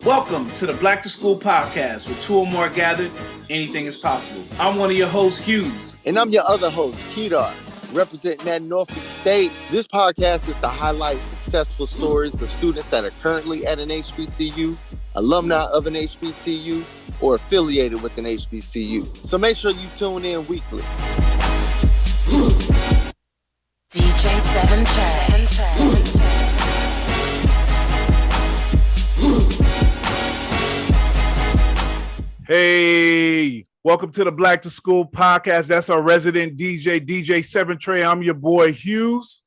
Welcome to the Black to School podcast, where two or more gathered, anything is possible. I'm one of your hosts, Hughes. And I'm your other host, Kedar, representing that Norfolk State. This podcast is to highlight successful stories of students that are currently at an HBCU, alumni of an HBCU, or affiliated with an HBCU. So make sure you tune in weekly. DJ 7 Trey. Hey, welcome to the Black to School podcast. That's our resident DJ 7 Trey. I'm your boy Hughes.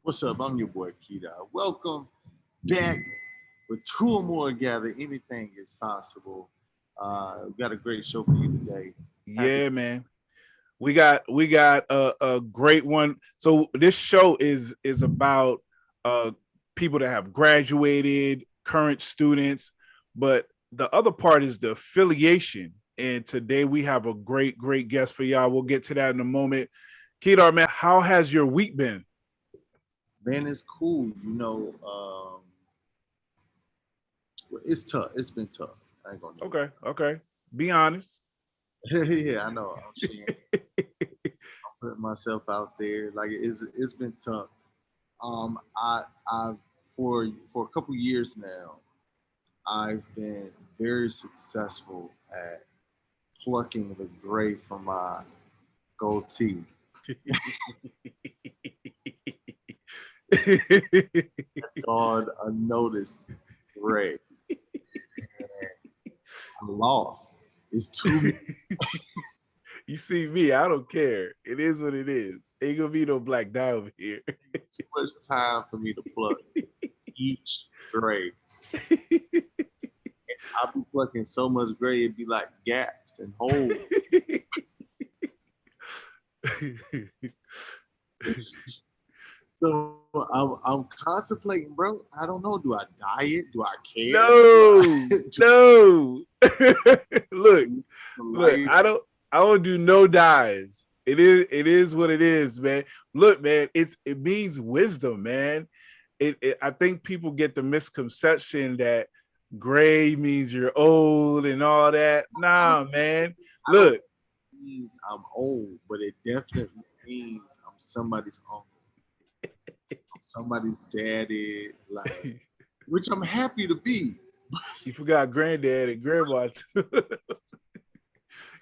What's up? I'm your boy Kedar. Welcome back. With two or more gathered, anything is possible. We got a great show for you today. Yeah, man. We got a great one. So this show is about people that have graduated, current students, but the other part is the affiliation. And today we have a great guest for y'all. We'll get to that in a moment. Kedar, man, how has your week been? Man, it's cool. It's tough. It's been tough. I ain't gonna Okay. Be honest. Yeah, I know. I'm putting myself out there. Like it's been tough. I for a couple years now, I've been very successful at plucking the gray from my goatee. It's called unnoticed gray. I'm lost. It's too. You see me, I don't care. It is what it is. Ain't gonna be no black dye over here. Too much time for me to pluck each gray. I'll be plucking so much gray, it'd be like gaps and holes. So I'm contemplating, bro. I don't know. Do I dye it? Do I care? No. Look. I don't do no dyes. It is what it is, man. Look, man. It means wisdom, man. I think people get the misconception that gray means you're old and all that. Nah, man. Look. It means I'm old, but it definitely means I'm somebody's uncle. I'm somebody's daddy, like, which I'm happy to be. You forgot granddad and grandma too.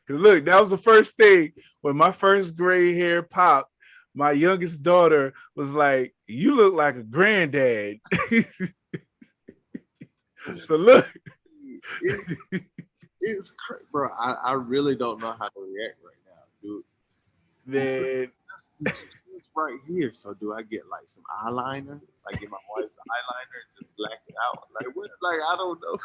Cause look, that was the first thing when my first gray hair popped. My youngest daughter was like, "You look like a granddad." So look, it's crazy, bro. I really don't know how to react right now, dude. Man, it's right here. So do I get like some eyeliner? Like get my wife's eyeliner and just black it out? Like what? Like I don't know.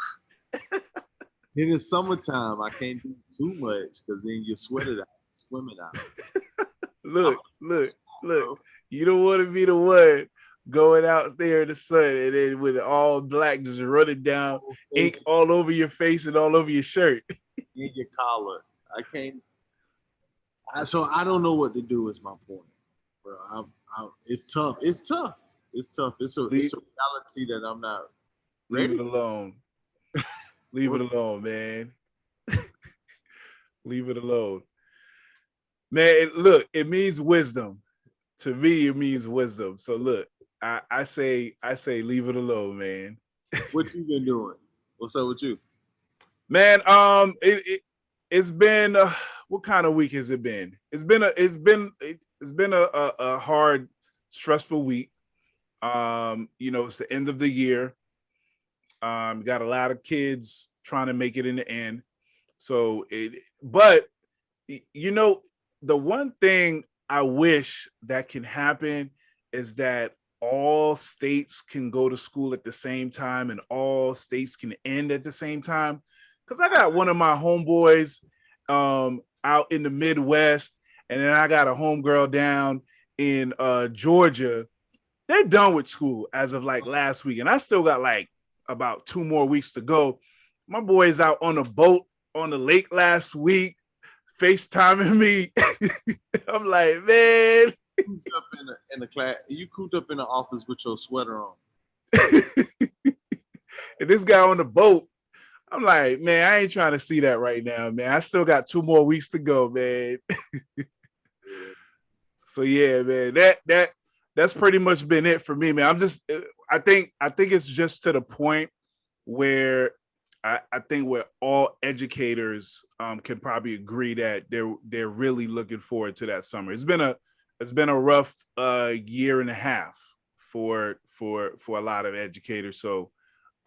In the summertime, I can't do too much because then you sweat it out, swim it out. Look. You don't want to be the one going out there in the sun and then with it all black just running down, ink all over your face and all over your shirt. In your collar. I can't. So I don't know what to do is my point. Bro, it's tough. It's tough. It's a reality that I'm not ready. Leave it alone. Leave it alone, man. Leave it alone. Man, look, it means wisdom. To me, it means wisdom. So look, I say leave it alone, man. What you been doing? What's up with you? Man, it's been what kind of week has it been? It's been a hard, stressful week. It's the end of the year. Got a lot of kids trying to make it in the end. So but the one thing I wish that can happen is that all states can go to school at the same time and all states can end at the same time. Because I got one of my homeboys out in the Midwest, and then I got a homegirl down in Georgia. They're done with school as of like last week, and I still got like about 2 more weeks to go. My boy's out on a boat on the lake last week, FaceTiming me. I'm like, man. Cooped up in the class. You cooped up in the office with your sweater on. And this guy on the boat, I'm like, man, I ain't trying to see that right now, man. I still got 2 more weeks to go, man. So yeah, man, that's pretty much been it for me, man. I think it's just to the point where I think where all educators can probably agree that they're really looking forward to that summer. It's been a rough year and a half for a lot of educators. So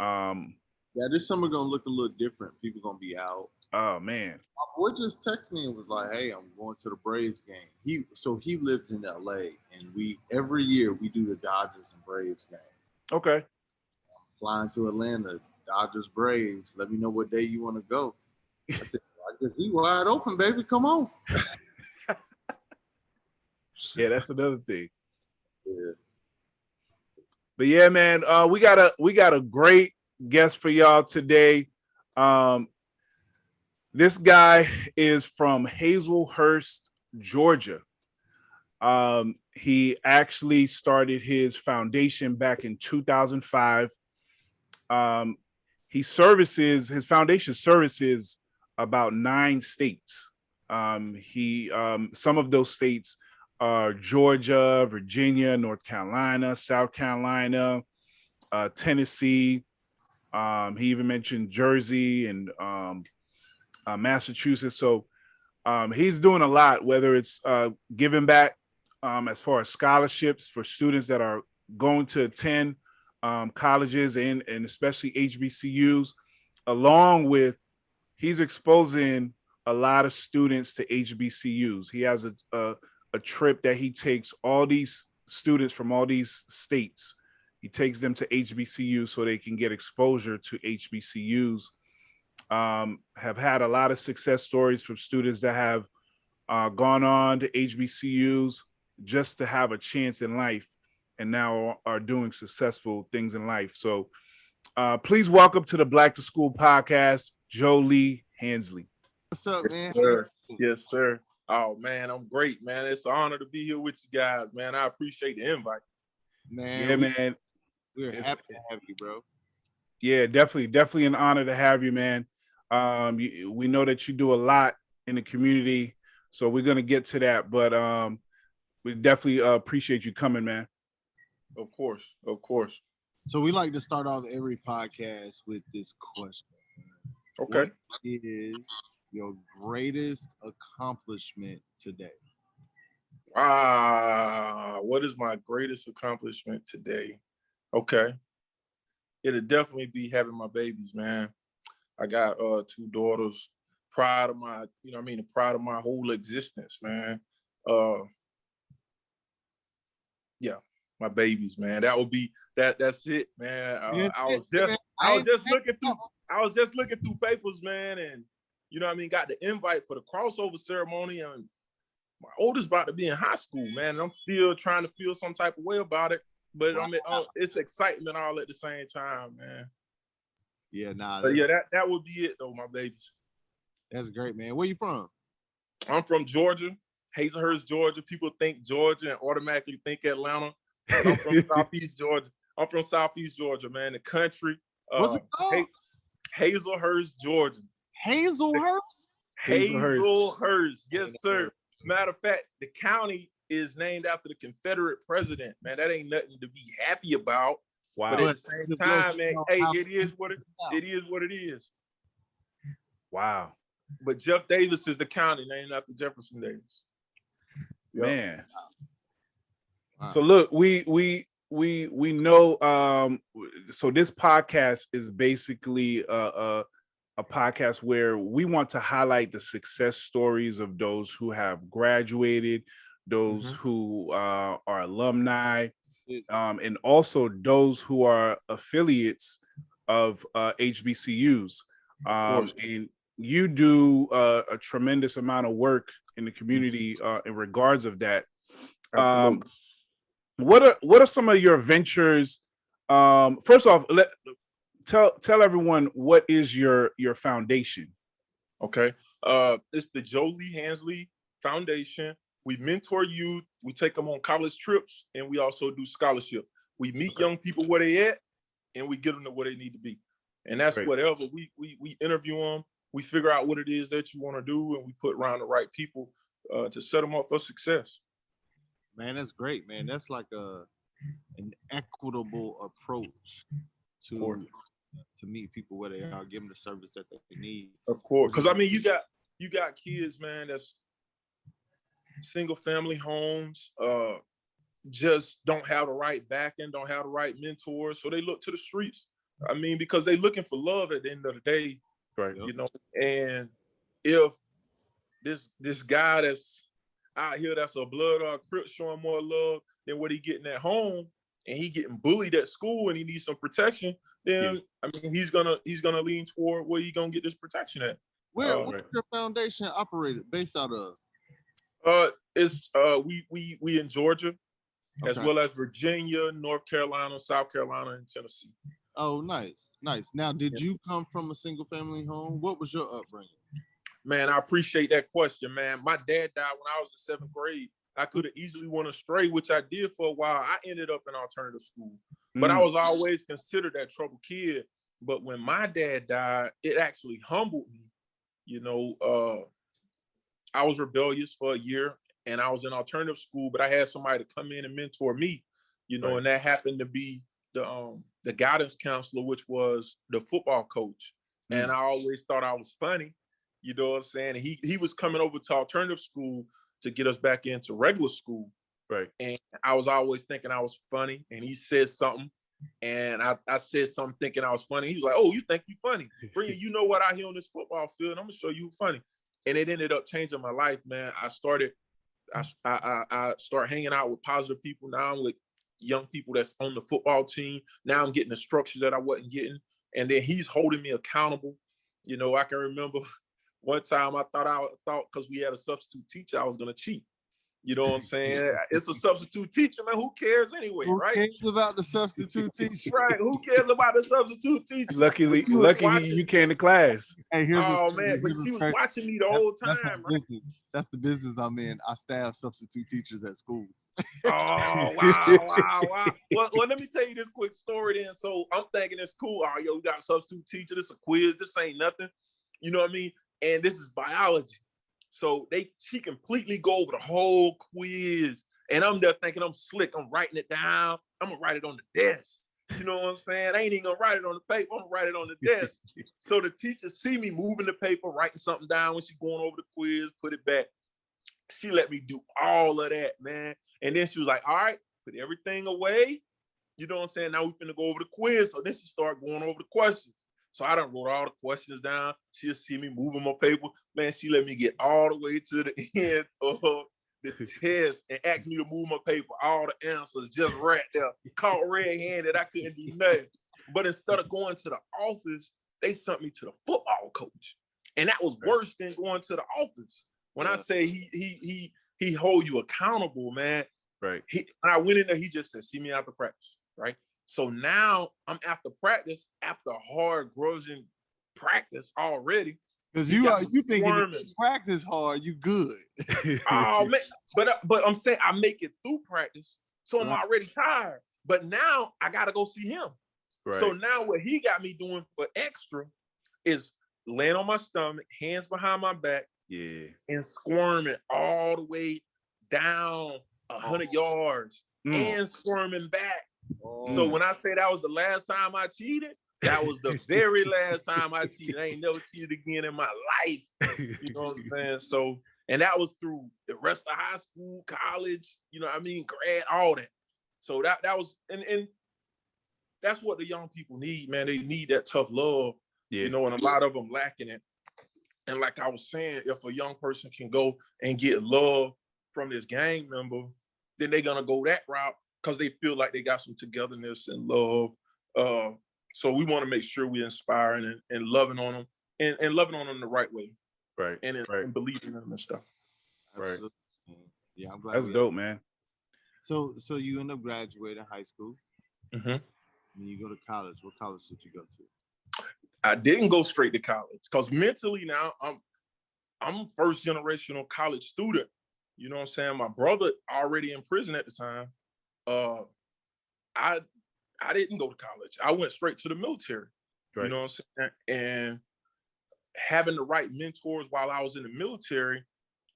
yeah, this summer gonna look a little different. People gonna be out. oh man. My boy just texted me and was like, "Hey, I'm going to the Braves game." He lives in LA, and every year we do the Dodgers and Braves game. Okay. I'm flying to Atlanta, Dodgers Braves. Let me know what day you want to go. I said, "I guess we wide open, baby. Come on." Yeah, that's another thing. Yeah. But yeah, man, we got a great guest for y'all today. This guy is from Hazelhurst, Georgia. He actually started his foundation back in 2005. His foundation services about 9 states. Some of those states are Georgia, Virginia, North Carolina, South Carolina, Tennessee. He even mentioned Jersey and Massachusetts. So he's doing a lot, whether it's giving back as far as scholarships for students that are going to attend colleges and especially HBCUs, along with he's exposing a lot of students to HBCUs. He has a trip that he takes all these students from all these states. He takes them to HBCUs so they can get exposure to HBCUs. Have had a lot of success stories from students that have gone on to HBCUs just to have a chance in life and now are doing successful things in life. So please welcome to the Black to School podcast, Jolie Hansley. What's up, man? Yes, sir. Yes, sir. Oh man, I'm great, man. It's an honor to be here with you guys, man. I appreciate the invite. Man, Yeah, man. we're happy to have you, bro. Yeah, definitely an honor to have you, man. We know that you do a lot in the community, so we're gonna get to that. But we definitely appreciate you coming, man. Of course, of course. So we like to start off every podcast with this question. Okay. What is your greatest accomplishment today? What is my greatest accomplishment today? Okay. It'll definitely be having my babies, man. I got 2 daughters. Proud of my, proud of my whole existence, man. Yeah, my babies, man. That would be that's it, man. I was just looking through papers, man, and got the invite for the crossover ceremony, and my oldest about to be in high school, man. And I'm still trying to feel some type of way about it, but it's excitement all at the same time, man. Yeah, But yeah, that would be it though, my babies. That's great, man. Where you from? I'm from Georgia, Hazelhurst, Georgia. People think Georgia and automatically think Atlanta. But I'm from Southeast Georgia. I'm from Southeast Georgia, man. The country. What's it called? Hazelhurst, Georgia. Hazelhurst? Hazelhurst. Yes, sir. Matter of fact, the county is named after the Confederate president, man. That ain't nothing to be happy about. Wow. But at the same time, man, hey, it is what it is. Wow. But Jeff Davis is the county named after Jefferson Davis. Man. Wow. So look, we know so this podcast is basically a podcast where we want to highlight the success stories of those who have graduated, those who are alumni, and also those who are affiliates of HBCUs. And you do a tremendous amount of work in the community in regards of that. What are some of your ventures? First off, tell everyone what is your foundation. Okay, it's the Jolie Hansley Foundation. We mentor youth, we take them on college trips, and we also do scholarship. We meet young people where they at, and we get them to where they need to be. And that's whatever we interview them, we figure out what it is that you want to do, and we put around the right people to set them up for success. Man, that's great, man. That's like an equitable approach to meet people where they are, give them the service that they need. Of course, because I mean, you got kids, man, that's single family homes, just don't have the right backing, don't have the right mentors, so they look to the streets. I mean, because they looking for love at the end of the day, right? You know, and if this guy that's out here that's a blood or a Crip showing more love than what he getting at home, and he getting bullied at school, and he needs some protection, then I mean, he's gonna lean toward where he gonna get this protection at. Where's your foundation operated based out of? It's we in Georgia, as well as Virginia, North Carolina, South Carolina, and Tennessee. Oh, nice. Now, did you come from a single family home? What was your upbringing? Man, I appreciate that question, man. My dad died when I was in 7th grade. I could have easily went astray, which I did for a while. I ended up in alternative school, but I was always considered that troubled kid. But when my dad died, it actually humbled me. You know, I was rebellious for a year, and I was in alternative school, but I had somebody to come in and mentor me, you know, and that happened to be the guidance counselor, which was the football coach. And I always thought I was funny, you know what I'm saying? And he was coming over to alternative school to get us back into regular school. Right. And I was always thinking I was funny, and he said something, and I said something thinking I was funny. He was like, "Oh, you think you funny? Bring you know what out here on this football field, I'm gonna show you funny." And it ended up changing my life, man. I started hanging out with positive people. Now I'm with young people that's on the football team. Now I'm getting the structure that I wasn't getting. And then he's holding me accountable. You know, I can remember one time I thought because we had a substitute teacher, I was going to cheat. You know what I'm saying? It's a substitute teacher, man. Who cares anyway, right? Who cares about the substitute teacher? Right. Who cares about the substitute teacher? Luckily, you came to class. Hey, man, but she was watching me the whole time. That's the business I'm in. I staff substitute teachers at schools. Oh, wow. Well, let me tell you this quick story then. So I'm thinking it's cool. Oh, yo, we got a substitute teacher. This is a quiz. This ain't nothing. You know what I mean? And this is biology. So she completely go over the whole quiz. And I'm there thinking I'm slick. I'm writing it down. I'm going to write it on the desk. You know what I'm saying? I ain't even going to write it on the paper. I'm going to write it on the desk. So the teacher see me moving the paper, writing something down when she going over the quiz, put it back. She let me do all of that, man. And then she was like, all right, put everything away. You know what I'm saying? Now we finna go over the quiz. So then she started going over the questions. So I done wrote all the questions down. She'll see me moving my paper. Man, she let me get all the way to the end of the test and asked me to move my paper. All the answers just right there. Caught red-handed. I couldn't do nothing. But instead of going to the office, they sent me to the football coach. And that was worse than going to the office. When I say he hold you accountable, man. Right. When I went in there, he just said, see me after practice. Right. So now I'm after practice, after hard, grudging practice already. Because you think if you practice hard, you good. Oh man, but I'm saying I make it through practice, so I'm already tired. But now I gotta go see him. Right. So now what he got me doing for extra is laying on my stomach, hands behind my back, and squirming all the way down 100 yards and squirming back. So when I say that was the last time I cheated, that was the very last time I cheated. I ain't never cheated again in my life. You know what I'm saying? So, and that was through the rest of high school, college, you know what I mean, grad, all that. So that was, and that's what the young people need, man. They need that tough love, you know, and a lot of them lacking it. And like I was saying, if a young person can go and get love from this gang member, then they're going to go that route because they feel like they got some togetherness and love. So we want to make sure we're inspiring and loving on them and loving on them the right way. Right. And believing in them and stuff. Right. Yeah, I'm glad. That's dope, man. So you end up graduating high school. Mm-hmm. And you go to college. What college did you go to? I didn't go straight to college because mentally now I'm first generational college student. You know what I'm saying? My brother already in prison at the time. I didn't go to college. I went straight to the military. You know what I'm saying? And having the right mentors while I was in the military,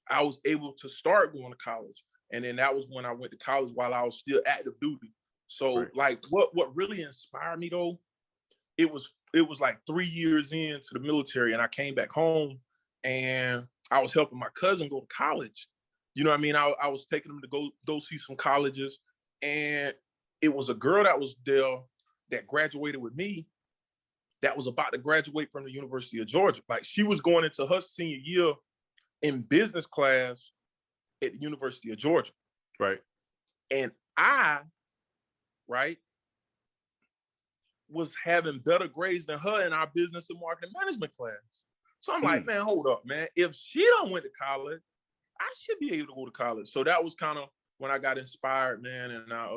I was able to start going to college. And then that was when I went to college while I was still active duty. So like what really inspired me though, it was like 3 years into the military, and I came back home and I was helping my cousin go to college. You know what I mean? I was taking him to go see some colleges, and it was a girl that was there that graduated with me that was about to graduate from the University of Georgia. Like she was going into her senior year in business class at the University of Georgia. Right. And I, was having better grades than her in our business and marketing management class. So I'm like, man, hold up, man. If she don't went to college, I should be able to go to college. So that was kind of when I got inspired, man, and I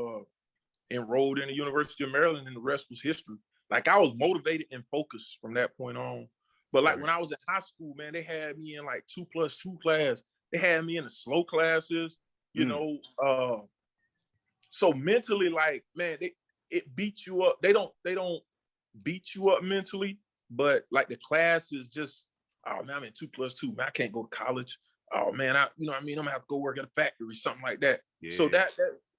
enrolled in the University of Maryland, and the rest was history. Like I was motivated and focused from that point on. But like when I was in high school, man, they had me in like 2+2 class. They had me in the slow classes, you know. So mentally, like, man, it beats you up. They don't beat you up mentally, but like the class is just, oh man, I'm in 2+2. Man, I can't go to college. Oh man, you know what I mean? I'm gonna have to go work at a factory, something like that. Yeah. So that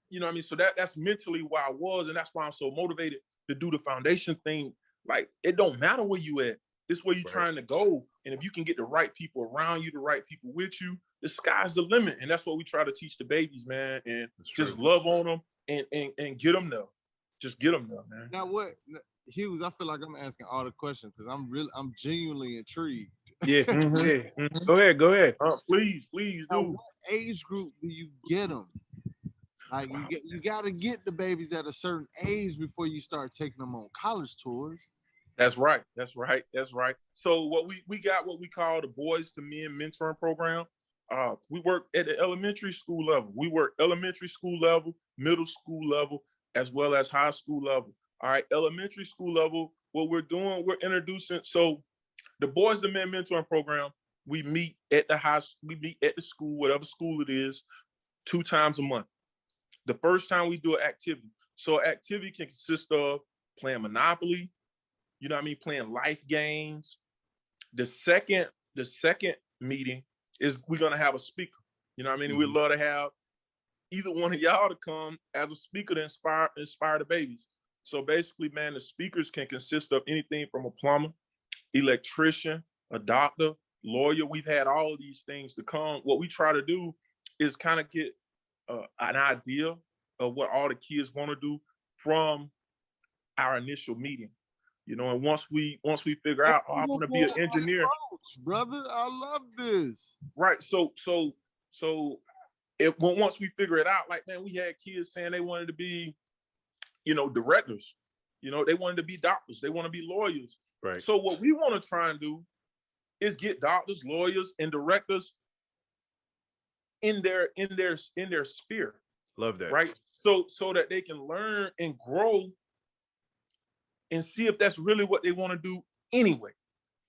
you know what I mean? So that's mentally where I was, and that's why I'm so motivated to do the foundation thing. Like it don't matter where you at. This where you're trying to go. And if you can get the right people around you, the right people with you, the sky's the limit. And that's what we try to teach the babies, man. And just love on them and get them there. Just get them there, man. Now what, Hughes, I feel like I'm asking all the questions because I'm genuinely intrigued. Yeah. Go ahead. Please do. Now, what age group do you get them? Like you got to get the babies at a certain age before you start taking them on college tours. That's right. So what we got what we call the Boys to Men mentoring program. We work at the elementary school level. We work elementary school level, middle school level, as well as high school level. All right, elementary school level, what we're doing, we're introducing. So the Boys to Men mentoring program, we meet at the school, whatever school it is, 2 times a month. The first time we do an activity. So activity can consist of playing Monopoly, you know what I mean, playing life games. The second meeting is we're gonna have a speaker. You know what I mean? We'd love to have either one of y'all to come as a speaker to inspire the babies. So basically, man, the speakers can consist of anything from a plumber, electrician, a doctor, lawyer. We've had all of these things to come. What we try to do is kind of get an idea of what all the kids want to do from our initial meeting, you know. And once we figure out, I want to be an engineer, brother. I love this. Right. So once we figure it out, like, man, we had kids saying they wanted to be, you know, directors. You know, they wanted to be doctors. They want to be lawyers. Right. So what we want to try and do is get doctors, lawyers, and directors in their sphere. Love that. Right. So that they can learn and grow and see if that's really what they want to do anyway.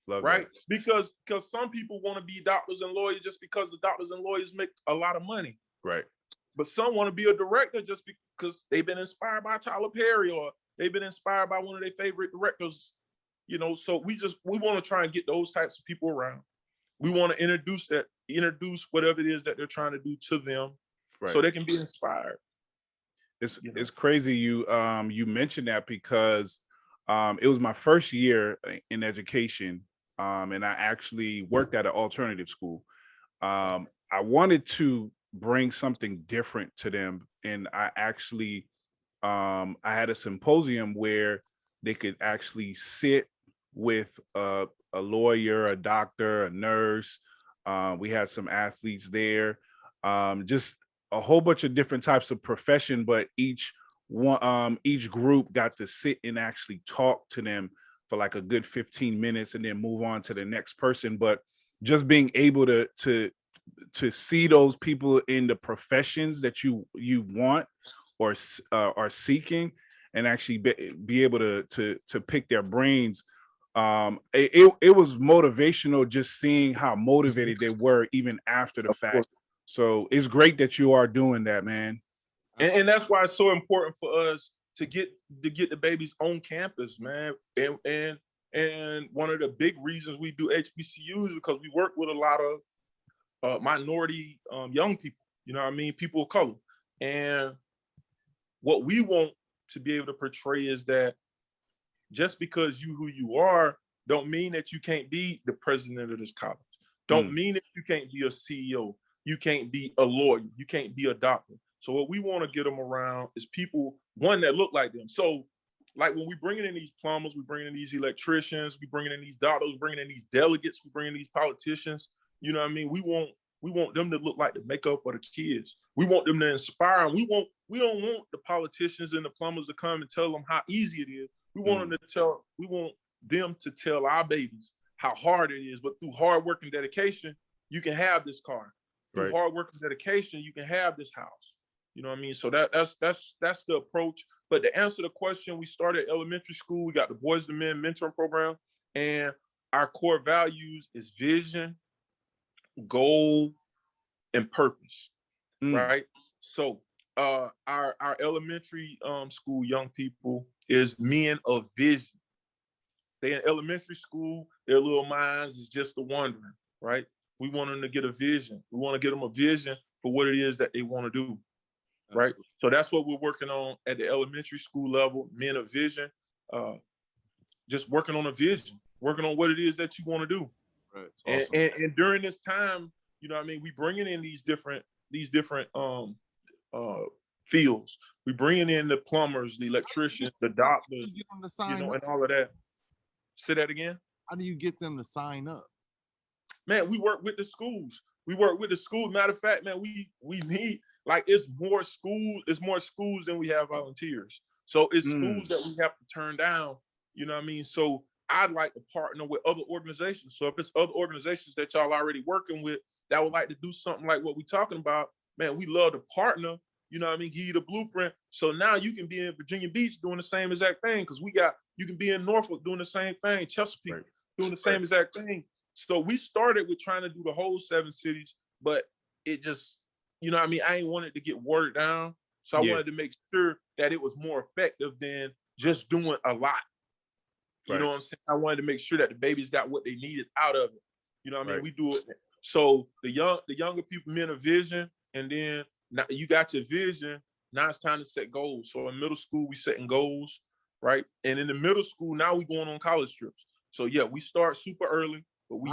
Love right. That. Because some people want to be doctors and lawyers just because the doctors and lawyers make a lot of money. Right. But some want to be a director just because they've been inspired by Tyler Perry, or they've been inspired by one of their favorite directors. You know, so we want to try and get those types of people around. We want to introduce whatever it is that they're trying to do to them, so they can be inspired. It's crazy you mentioned that because it was my first year in education, and I actually worked at an alternative school. I wanted to bring something different to them, and I actually I had a symposium where they could actually sit with a lawyer, a doctor, a nurse. We had some athletes there, just a whole bunch of different types of profession, but each group got to sit and actually talk to them for like a good 15 minutes and then move on to the next person. But just being able to see those people in the professions that you want or are seeking, and actually be able to pick their brains. It was motivational just seeing how motivated they were even after the fact. So it's great that you are doing that, man. And that's why it's so important for us to get the babies on campus, man, and And one of the big reasons we do HBCUs is because we work with a lot of minority young people, you know what I mean? People of color. And what we want to be able to portray is that just because you who you are don't mean that you can't be the president of this college. Don't mean that you can't be a CEO. You can't be a lawyer. You can't be a doctor. So what we want to get them around is people, one, that look like them. So like when we bringing in these plumbers, we bringing in these electricians, we bringing in these doctors, we bringing in these delegates, we bringing in these politicians, you know what I mean? We want them to look like the makeup of the kids. We want them to inspire them. We don't want the politicians and the plumbers to come and tell them how easy it is. We want them to tell our babies how hard it is, but through hard work and dedication, you can have this car. Through hard work and dedication, you can have this house. You know what I mean? So that's the approach. But to answer the question, we started elementary school. We got the Boys to Men mentoring program, and our core values is vision, goal, and purpose. Right? So our elementary school young people is men of vision. They in elementary school, their little minds is just a wondering, right? We want them to get a vision. We want to get them a vision for what it is that they want to do, right? So that's what we're working on at the elementary school level, men of vision, just working on a vision, working on what it is that you want to do. Right. Awesome. And during this time, you know what I mean, we bringing in these different fields. We bringing in the plumbers, the electricians, the doctors, you know, and all of that. Say that again. How do you get them to sign up? Man, we work with the schools. Matter of fact, man, we need, like, it's more schools than we have volunteers. So it's schools that we have to turn down, you know what I mean? So I'd like to partner with other organizations. So if it's other organizations that y'all already working with that would like to do something like what we're talking about, man, we love to partner, you know what I mean, give you the blueprint. So now you can be in Virginia Beach doing the same exact thing, because you can be in Norfolk doing the same thing, Chesapeake doing the same exact thing. So we started with trying to do the whole 7 cities, but it just, you know what I mean, I ain't wanted to get watered down. So I wanted to make sure that it was more effective than just doing a lot. You know what I'm saying? I wanted to make sure that the babies got what they needed out of it. You know what I mean? We do it. So the younger people, men of vision, and then now you got your vision. Now it's time to set goals. So in middle school, we setting goals, right? And in the middle school, now we going on college trips. So yeah, we start super early, but we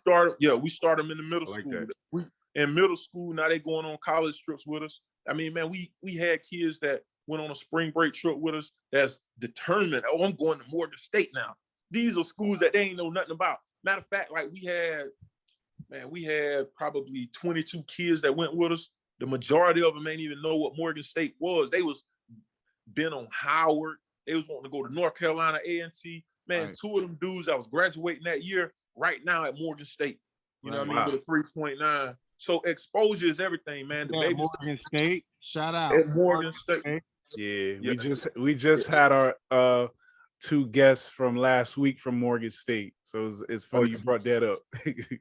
start them in the middle school. In middle school, now they going on college trips with us. I mean, man, we had kids that went on a spring break trip with us that's determined, oh, I'm going to Morgan State now. These are schools that they ain't know nothing about. Matter of fact, like we had probably 22 kids that went with us. The majority of them ain't even know what Morgan State was. They was been on Howard. They was wanting to go to North Carolina A&T. Man, 2 of them dudes that was graduating that year right now at Morgan State. You know what I mean? With a 3.9. So exposure is everything, man. The babies, Morgan State, shout out. At Morgan State. Yeah, we just had our 2 guests from last week from Morgan State. So it's funny you brought that up.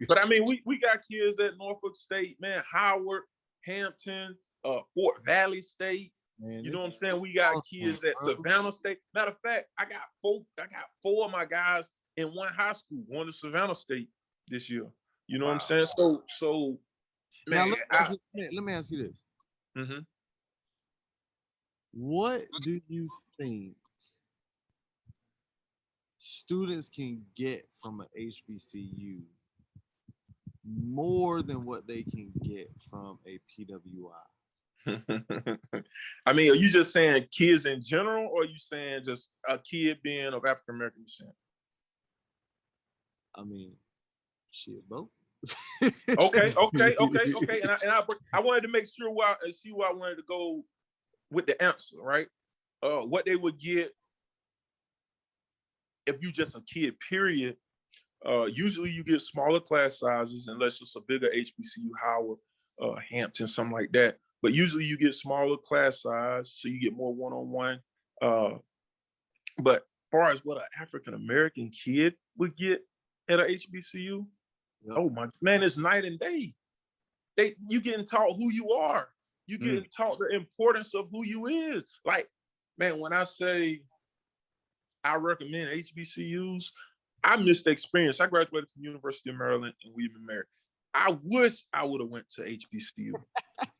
But I mean, we got kids at Norfolk State, man, Howard, Hampton, Fort Valley State. Man, you know what I'm saying? We got kids at Savannah State. Matter of fact, I got 4 of my guys in one high school going to Savannah State this year. You know what I'm saying? So man, now let me ask you this. Mm-hmm. What do you think students can get from an HBCU more than what they can get from a PWI? I mean, are you just saying kids in general, or are you saying just a kid being of African American descent? I mean, shit, both. Okay. And I wanted to make sure where I wanted to go with the answer, right? What they would get if you just a kid, period. Usually you get smaller class sizes unless it's a bigger HBCU, Howard, Hampton, something like that. But usually you get smaller class size, so you get more one-on-one. But as far as what an African-American kid would get at a HBCU, oh my man, it's night and day. You getting taught who you are. You getting taught the importance of who you is. Like, man, when I say I recommend HBCUs. I missed the experience. I graduated from University of Maryland and we've been married. I wish I would have went to HBCU.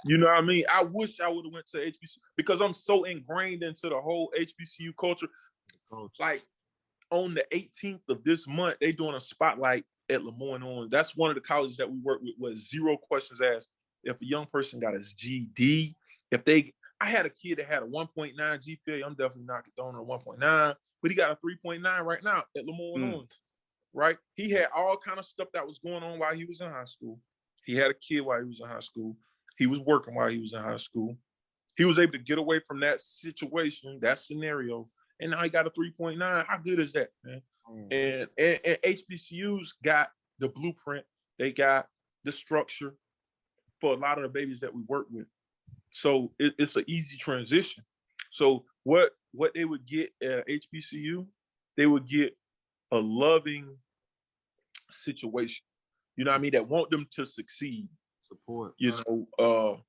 You know what I mean? I wish I would have went to HBCU because I'm so ingrained into the whole HBCU culture. Like on the 18th of this month, they doing a spotlight at Lemoyne-Orange. That's one of the colleges that we work with, was 0 questions asked. If a young person got his GD, I had a kid that had a 1.9 GPA. I'm definitely not throwing a 1.9, but he got a 3.9 right now at Lemoyne-Orange. Right? He had all kind of stuff that was going on while he was in high school. He had a kid while he was in high school. He was working while he was in high school. He was able to get away from that situation, that scenario, and now he got a 3.9. How good is that, man? And HBCUs got the blueprint. They got the structure for a lot of the babies that we work with. So it's an easy transition. So what they would get at HBCU, they would get a loving situation, you know what I mean, that want them to succeed. Support. You know,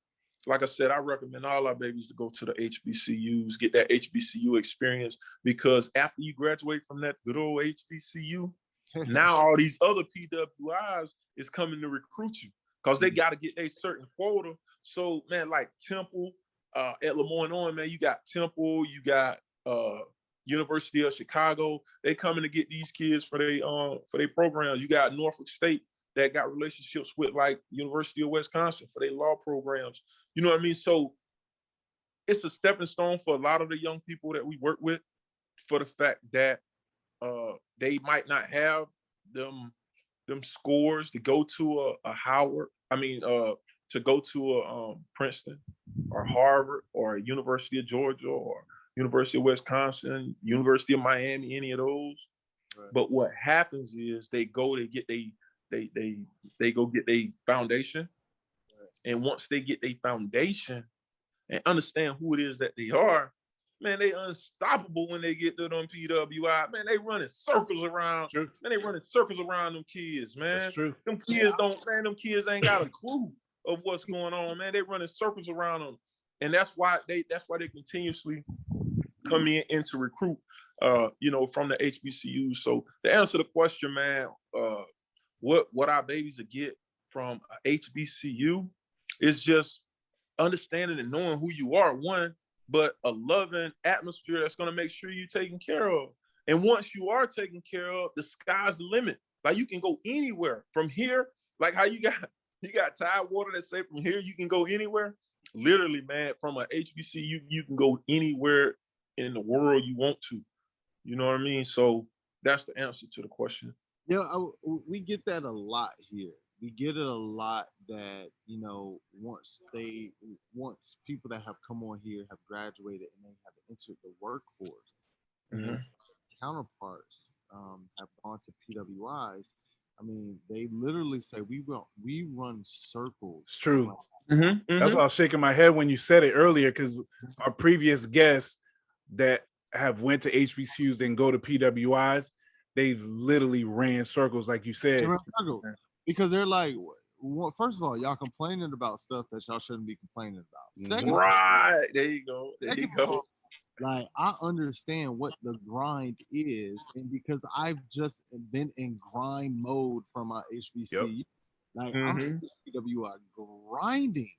like I said, I recommend all our babies to go to the HBCUs, get that HBCU experience, because after you graduate from that good old HBCU, now all these other PWIs is coming to recruit you because they got to get a certain quota. So, man, like Temple, at Lemoyne-Orange, man, you got Temple, you got University of Chicago. They coming to get these kids for their programs. You got Norfolk State that got relationships with like University of Wisconsin for their law programs. You know what I mean? So it's a stepping stone for a lot of the young people that we work with, for the fact that they might not have them scores to go to a Howard. I mean, to go to a Princeton or Harvard or University of Georgia or University of Wisconsin, University of Miami, any of those. Right. But what happens is they go get their foundation. Right. And once they get their foundation and understand who it is that they are, man, they unstoppable when they get to them PWI. Man, they running circles around. True. Man, they running circles around them kids, man. That's true. Them kids ain't got a clue of what's going on, man. They running circles around them. And that's why they continuously come in to recruit, you know, from the HBCUs. So to answer the question, man, what our babies will get from a HBCU is just understanding and knowing who you are, one, but a loving atmosphere that's going to make sure you're taken care of. And once you are taken care of, the sky's the limit. Like you can go anywhere from here, like how you got Tidewater that say from here you can go anywhere. Literally, man, from a HBCU, you can go anywhere in the world you want to. You know what I mean? So that's the answer to the question. Yeah, we get that a lot here. We get it a lot that, you know, once people that have come on here have graduated and they have entered the workforce, and counterparts have gone to PWIs. I mean, they literally say we run circles. It's true. That's why I was shaking my head when you said it earlier, because our previous guests that have went to HBCUs and go to PWIs, they've literally ran circles, like you said. Because they're like, well, first of all, y'all complaining about stuff that y'all shouldn't be complaining about. Second, right, there you go. There you go. Like, I understand what the grind is, and because I've just been in grind mode from my HBCU, like I'm in PWI grinding,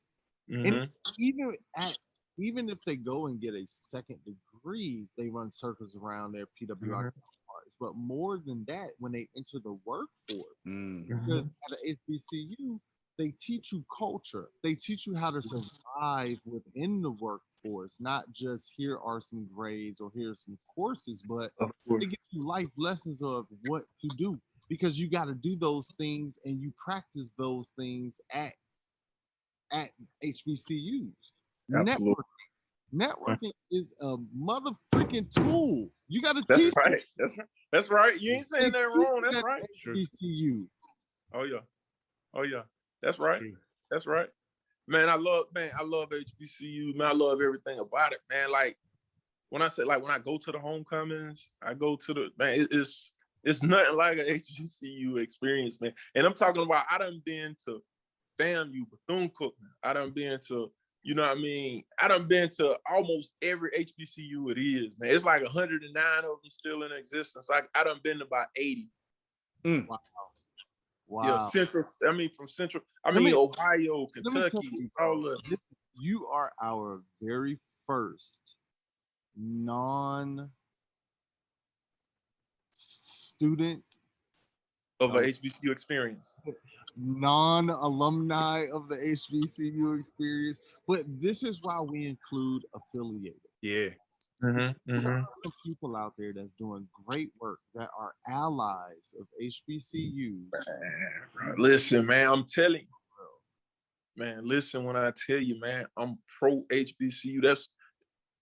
and even if they go and get a second degree, they run circles around their PWI. But more than that, when they enter the workforce, because at an HBCU, they teach you culture. They teach you how to survive within the workforce, not just here are some grades or here's some courses, but they give you life lessons of what to do, because you got to do those things and you practice those things at HBCUs. Networking is a mother freaking tool. You got to teach. Right. That's right. You ain't saying that wrong. That's right. HBCU. Oh yeah. That's right. That's right. Man, I love HBCU. Man, I love everything about it, man. Like when I go to the homecomings, I go to the, man, it's nothing like an HBCU experience, man. And I'm talking about, I done been to FAMU, Bethune-Cookman. I done been to You know what I mean? I done been to almost every HBCU it is, man. It's like 109 of them still in existence. I done been to about 80. Wow. Yeah, Wow. from Central, Ohio, Kentucky, You, all of you are our very first non-student of an HBCU experience. non-alumni of the HBCU experience, but this is why we include affiliated. Yeah. There are some people out there that's doing great work that are allies of HBCUs. Listen, man, I'm telling you, man. Listen, when I tell you, man, I'm pro HBCU. That's,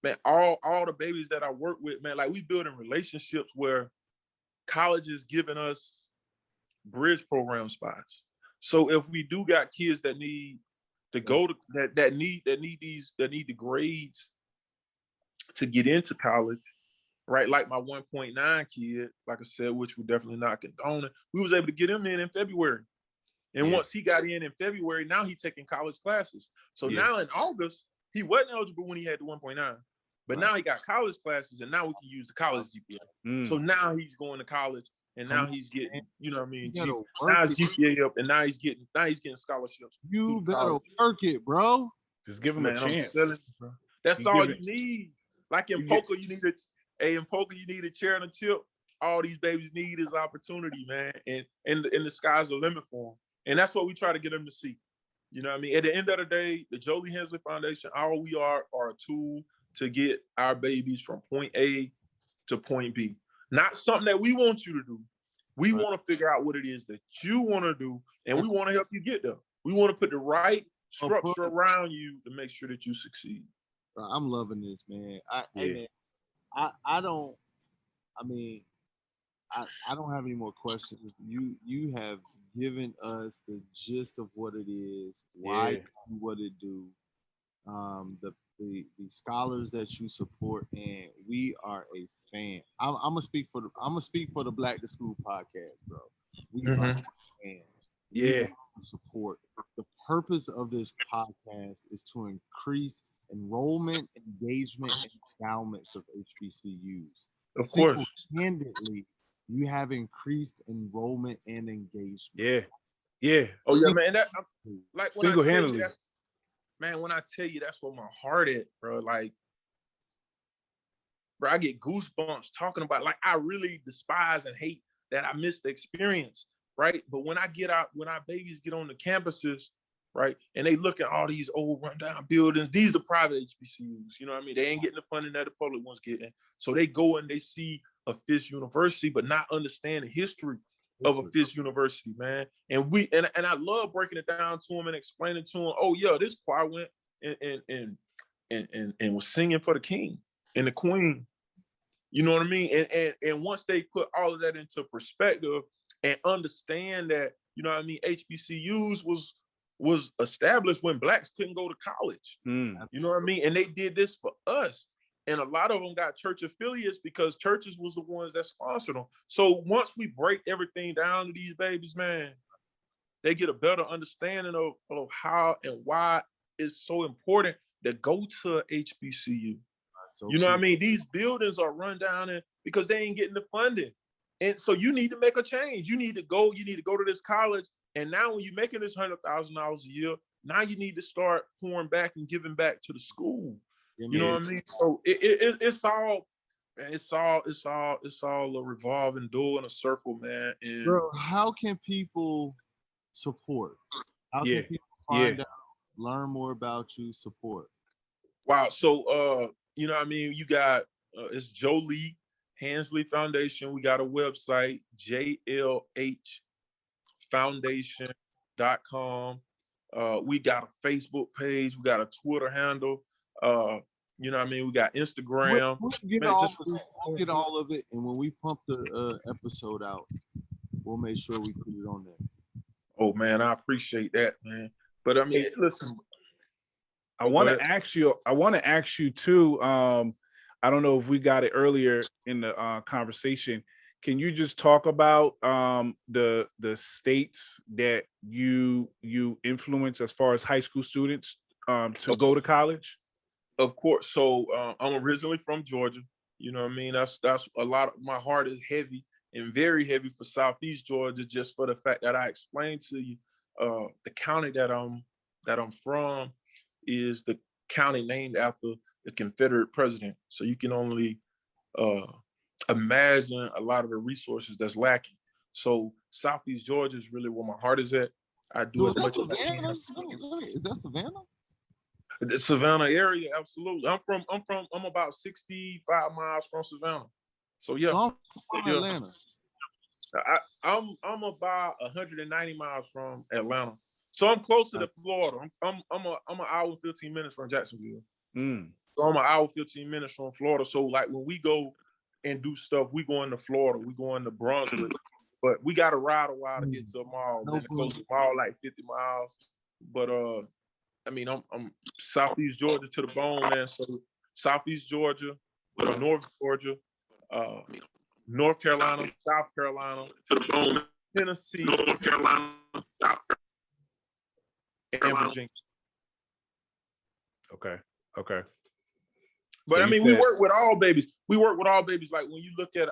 man, all the babies that I work with, man. Like, we building relationships where college is giving us bridge program spots. So if we do got kids that need to go to that need the grades to get into college, right? Like my 1.9 kid, like I said, which we're definitely not condoning, we was able to get him in February. And once he got in February, now he's taking college classes. So now in August, he wasn't eligible when he had the 1.9, but now he got college classes, and now we can use the college GPA. So now he's going to college, and now he's getting, you know what I mean? Now his GPA up, and now he's getting scholarships. You better work it, bro. Just give him a chance. That's all you need. Like in poker, you need a chair and a chip. All these babies need is opportunity, man. And the sky's the limit for them. And that's what we try to get them to see. You know what I mean? At the end of the day, the Jolie Hensley Foundation, all we are a tool to get our babies from point A to point B. Not something that we want you to do. We want to figure out what it is that you want to do, and we want to help you get there. We want to put the right structure around you to make sure that you succeed. I'm loving this, man. I don't have any more questions. You have given us the gist of what it is, why you do what it do, the scholars that you support, and we are a fan. I'm gonna speak for the Black to School podcast, bro. We are fans. We support. The purpose of this podcast is to increase enrollment, engagement, and endowments of HBCUs. Of course. Candidly, you have increased enrollment and engagement. Yeah. Oh yeah, man. That, like, single-handedly. Man, when I tell you, that's where my heart is, bro. Like, bro, I get goosebumps talking about, like, I really despise and hate that I missed the experience, right? But when I get out, when our babies get on the campuses, right, and they look at all these old rundown buildings, these are the private HBCUs, you know what I mean? They ain't getting the funding that the public ones getting. So they go and they see a Fisk University, but not understand the history of a Fisk University, man. And I love breaking it down to them and explaining to them, oh yeah, this choir went and was singing for the king and the queen. You know what I mean? And once they put all of that into perspective and understand that, you know what I mean, HBCUs was established when Blacks couldn't go to college. You know what I mean? And they did this for us. And a lot of them got church affiliates because churches was the ones that sponsored them. So once we break everything down to these babies, man, they get a better understanding of how and why it's so important to go to a HBCU. You know what I mean? These buildings are run down because they ain't getting the funding. And so you need to make a change. You need to go to this college. And now when you're making this $100,000 a year, now you need to start pouring back and giving back to the school. You know what I mean? So it's all a revolving door in a circle, man. And bro, how can people support? How can people find out, learn more about you, support? Wow. So you know what I mean? You got it's Jolie Hensley Foundation. We got a website, jlhfoundation.com. We got a Facebook page. We got a Twitter handle. You know what I mean? We got Instagram. We'll get all of it. And when we pump the episode out, we'll make sure we put it on there. Oh, man, I appreciate that, man. But I mean, listen. I want to ask you too. I don't know if we got it earlier in the conversation. Can you just talk about the states that you influence as far as high school students to go to college? Of course. So I'm originally from Georgia. You know what I mean? That's a lot of my heart is heavy and very heavy for Southeast Georgia, just for the fact that I explained to you, the county that I'm from is the county named after the Confederate president. So you can only imagine a lot of the resources that's lacking. So Southeast Georgia is really where my heart is at. I do So as is that much as I Savannah? can. Is that Savannah? The Savannah area, absolutely. I'm about 65 miles from Savannah. So yeah, So I'm from yeah. Atlanta. I'm about 190 miles from Atlanta. So I'm closer to Florida. I'm an hour and 15 minutes from Jacksonville. So I'm an hour 15 minutes from Florida. So like when we go and do stuff, we go into Florida, we go into Brunswick, but we got to ride a while to get to a mall. No Man, the closest mall like 50 miles. But I mean, I'm Southeast Georgia to the bone, man. So Southeast Georgia, North Georgia, North Carolina, South Carolina, to the bone, Tennessee, North Carolina, South Carolina, and Virginia. Okay. But So I mean, we work with all babies. We work with all babies. Like when you look at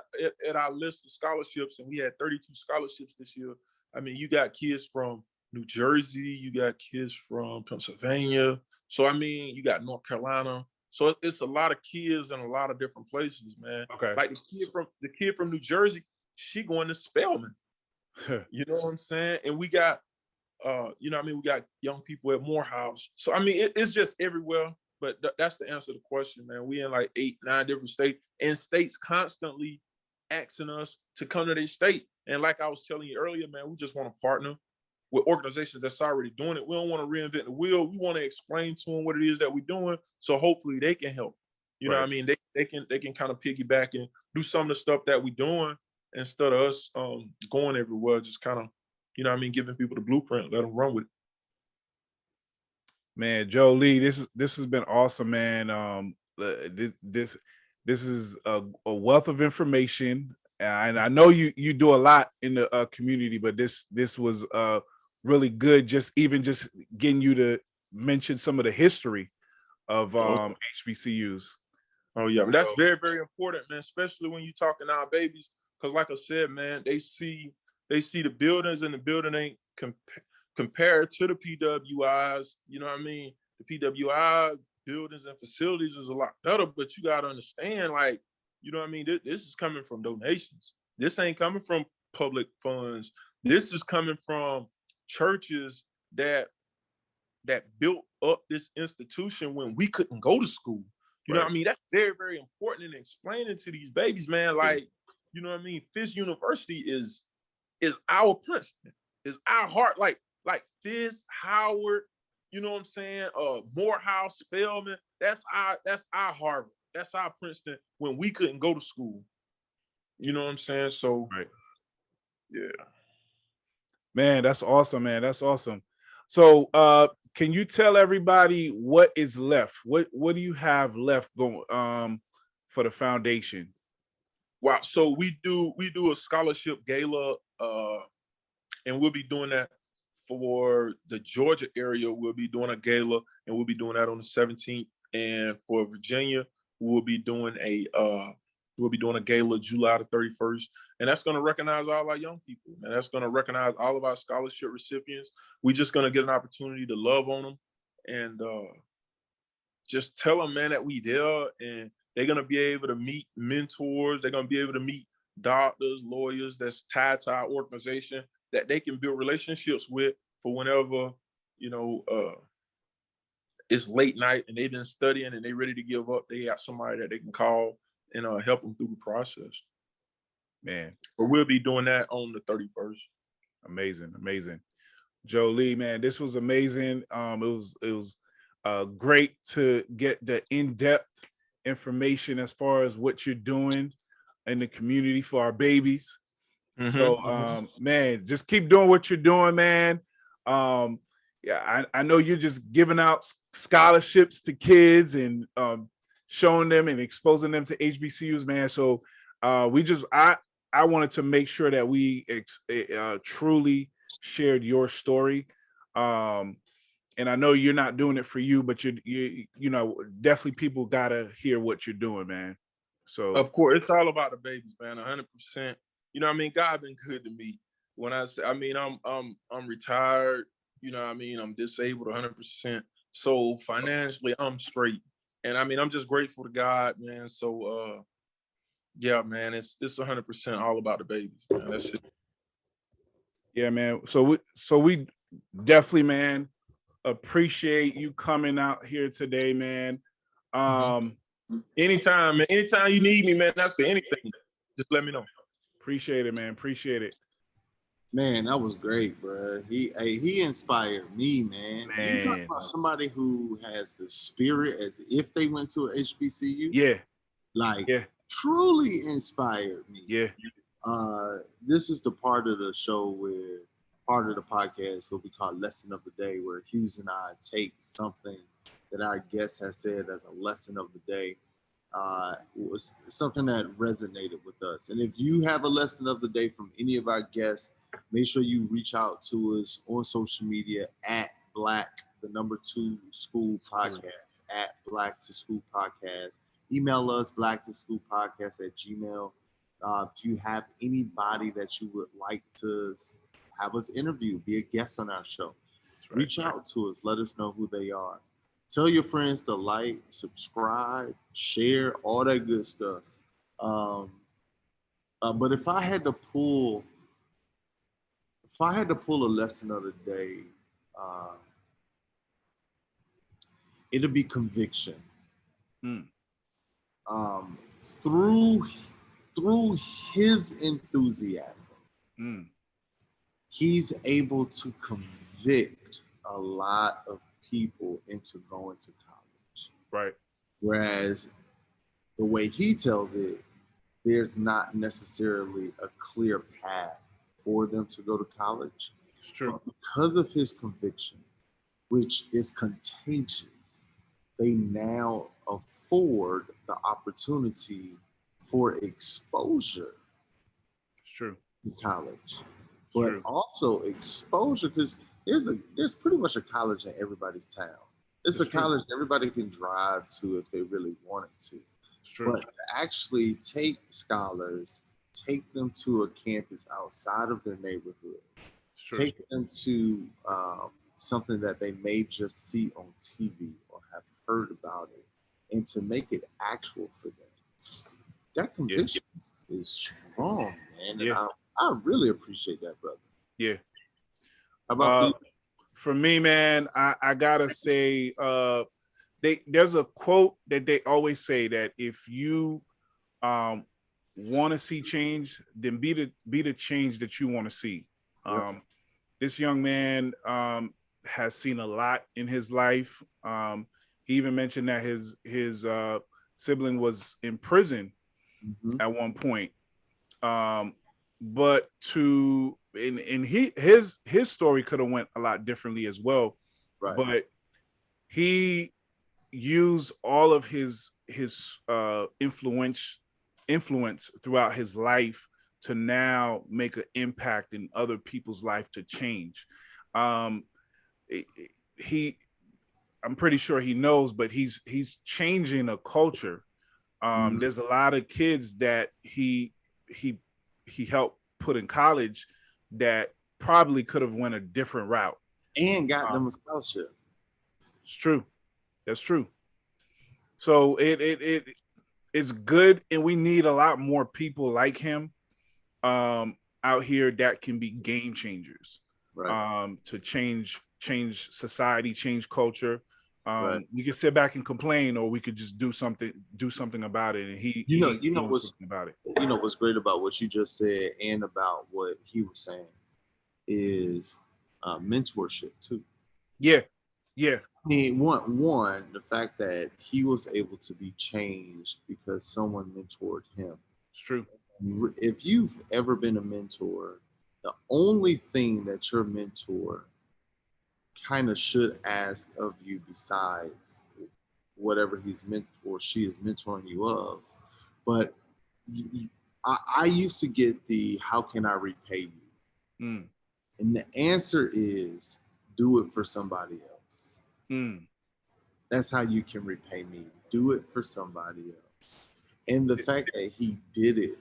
our list of scholarships, and we had 32 scholarships this year. I mean, you got kids from New Jersey, you got kids from Pennsylvania. So I mean, you got North Carolina. So it's a lot of kids in a lot of different places, man. Okay. Like the kid from New Jersey, she going to Spelman. You know what I'm saying? And we got, you know what I mean? We got young people at Morehouse. So I mean, it's just everywhere. But that's the answer to the question, man. We in like 8, 9 different states, and states constantly asking us to come to their state. And like I was telling you earlier, man, we just want to partner with organizations that's already doing it. We don't want to reinvent the wheel. We want to explain to them what it is that we're doing, so hopefully they can help. You know what I mean? They can kind of piggyback and do some of the stuff that we're doing instead of us going everywhere, just kind of, you know what I mean, giving people the blueprint, let them run with it. Man, Joe Lee, this has been awesome, man. This is a wealth of information, and I know you do a lot in the community, but this was really good. Just getting you to mention some of the history of HBCUs. Oh yeah, that's very, very important, man. Especially when you're talking to our babies, because like I said, man, they see the buildings, and the building ain't compared to the PWIs. You know what I mean? The PWI buildings and facilities is a lot better, but you gotta understand, like, you know what I mean? This is coming from donations. This ain't coming from public funds. This is coming from churches that built up this institution when we couldn't go to school. You know what I mean? That's very, very important in explaining to these babies, man. Like, you know what I mean? Fisk University is our Princeton, is our heart. Like Fisk, Howard, you know what I'm saying? Morehouse, Spelman. That's our Harvard. That's our Princeton when we couldn't go to school. You know what I'm saying? So, yeah. Man, that's awesome, man. That's awesome. So, can you tell everybody what is left? What do you have left going for the foundation? Wow. So we do a scholarship gala, and we'll be doing that for the Georgia area. We'll be doing a gala, and we'll be doing that on the 17th. And for Virginia, we'll be doing a gala July the 31st. And that's going to recognize all our young people, and that's going to recognize all of our scholarship recipients. We're just going to get an opportunity to love on them and just tell them, man, that we there, and they're going to be able to meet mentors. They're going to be able to meet doctors, lawyers that's tied to our organization that they can build relationships with for whenever, you know, it's late night and they've been studying and they're ready to give up. They got somebody that they can call and help them through the process. Man, but we'll be doing that on the 31st. Amazing. Joe Lee, man, this was amazing. It was great to get the in-depth information as far as what you're doing in the community for our babies. So, man, just keep doing what you're doing, man. Yeah, I know you're just giving out scholarships to kids and showing them and exposing them to HBCUs, man. So I wanted to make sure that we truly shared your story. And I know you're not doing it for you, but definitely people gotta hear what you're doing, man. So of course, it's all about the babies, man. 100%. You know what I mean? God been good to me. When I say, I mean, I'm retired. You know what I mean? I'm disabled 100%. So financially, I'm straight. And I mean, I'm just grateful to God, man. So, yeah, man, it's 100% all about the babies, man. That's it. yeah, man. So we definitely, man, appreciate you coming out here today, man. Anytime, man. Anytime you need me, man. That's for anything. Just let me know. Appreciate it, man. Appreciate it. Man, that was great, bro. He inspired me, man. You talk about somebody who has the spirit as if they went to a HBCU. Yeah. Truly inspired me. Yeah. This is the part of the show part of the podcast what we call Lesson of the Day, where Hughes and I take something that our guest has said as a lesson of the day. Was something that resonated with us. And if you have a lesson of the day from any of our guests, make sure you reach out to us on social media at Black2School Podcast, at Black2School Podcast. Email us blacktoschoolpodcast@gmail. If you have anybody that you would like to have us interview, be a guest on our show, reach out to us. Let us know who they are. Tell your friends to like, subscribe, share, all that good stuff. But if I had to pull a lesson of the day, it'd be conviction. Through his enthusiasm, he's able to convict a lot of people into going to college. Right. Whereas the way he tells it, there's not necessarily a clear path for them to go to college. It's true. But because of his conviction, which is contagious, they now afford the opportunity for exposure. It's true. In college. But also exposure, because there's pretty much a college in everybody's town. It's a college everybody can drive to if they really wanted to. It's true. But to actually take scholars, take them to a campus outside of their neighborhood, take them to something that they may just see on TV or have heard about it, and to make it actual for them. That conviction is strong, man. And I really appreciate that, brother. Yeah. How about for me, man, I gotta say, there's a quote that they always say that if you want to see change, then be the change that you want to see. This young man has seen a lot in his life. He even mentioned that his sibling was in prison at one point. But his story could have went a lot differently as well. Right. But he used all of his influence throughout his life to now make an impact in other people's life to change. I'm pretty sure he knows, but he's changing a culture. There's a lot of kids that he helped put in college that probably could have went a different route and got them a scholarship. It's true. That's true. So it's good, and we need a lot more people like him out here that can be game changers, to change society, change culture. We could sit back and complain, or we could just do something about it. And he knows something about it. You know what's great about what you just said and about what he was saying is mentorship too. Yeah. I mean, one, the fact that he was able to be changed because someone mentored him. It's true. If you've ever been a mentor, the only thing that your mentor kind of should ask of you, besides whatever he's meant or she is mentoring you of, but I used to get the how can I repay you? And the answer is do it for somebody else. That's how you can repay me. Do it for somebody else. And the fact that he did it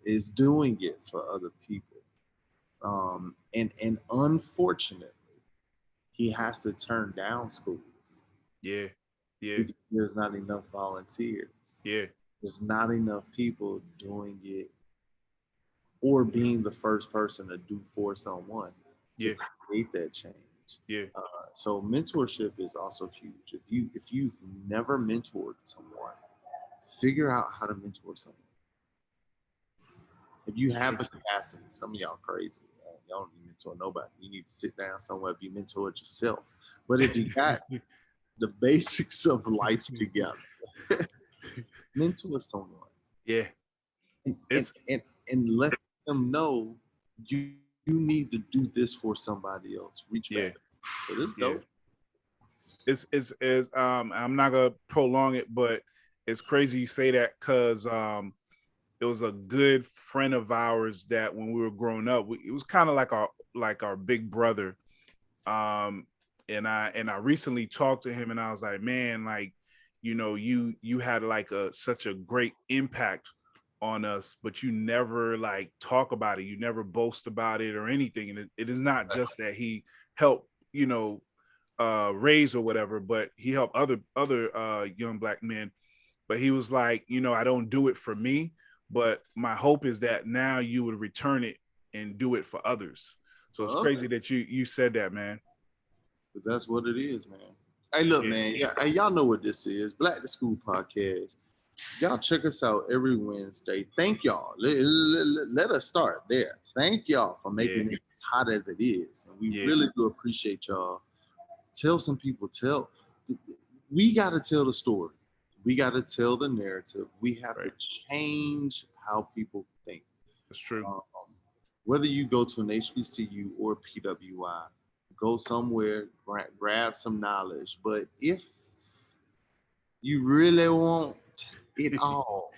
is doing it for other people. And unfortunately, he has to turn down schools. Yeah. Because there's not enough volunteers. Yeah. There's not enough people doing it or being the first person to do for someone to create that change. Yeah. So mentorship is also huge. If you've never mentored someone, figure out how to mentor someone. If you have the capacity, some of y'all crazy. Y'all don't need to mentor nobody. You need to sit down somewhere, be mentored yourself. But if you got the basics of life together, mentor someone. Yeah. And let them know you need to do this for somebody else. Reach back. So this dope. It's I'm not gonna prolong it, but it's crazy you say that because it was a good friend of ours that when we were growing up, it was kind of like our big brother. And I recently talked to him and I was like, man, like, you know, you had like such a great impact on us, but you never like talk about it. You never boast about it or anything. And it is not just that he helped, you know, raise or whatever, but he helped other young Black men. But he was like, you know, I don't do it for me, but my hope is that now you would return it and do it for others. So it's crazy that you said that, man. Because that's what it is, man. Hey, look, man. Yeah, hey, y'all know what this is. Black to School Podcast. Y'all check us out every Wednesday. Thank y'all. Let us start there. Thank y'all for making it as hot as it is. And we really do appreciate y'all. Tell some people. We got to tell the story. We got to tell the narrative. We have to change how people think. That's true. Whether you go to an HBCU or PWI, go somewhere, grab some knowledge. But if you really want it all,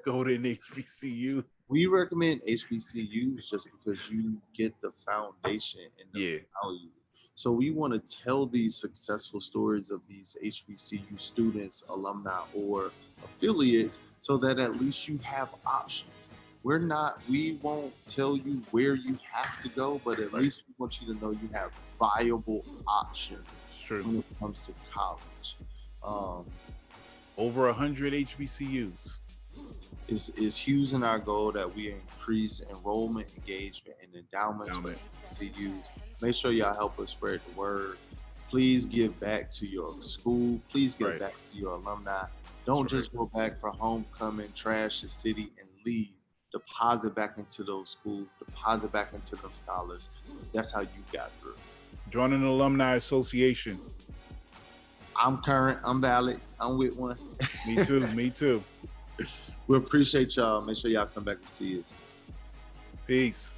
go to an HBCU. We recommend HBCUs just because you get the foundation and the value. So we want to tell these successful stories of these HBCU students, alumni, or affiliates so that at least you have options. We won't tell you where you have to go, but at least we want you to know you have viable options when it comes to college. Over 100 HBCUs. It's huge in our goal that we increase enrollment, engagement, and endowments for HBCUs. Make sure y'all help us spread the word. Please give back to your school. Please give back to your alumni. Don't just go back for homecoming, trash the city, and leave. Deposit back into those schools. Deposit back into those scholars. Because that's how you got through. Join an alumni association. I'm current. I'm valid. I'm with one. Me too. Me too. We appreciate y'all. Make sure y'all come back to see us. Peace.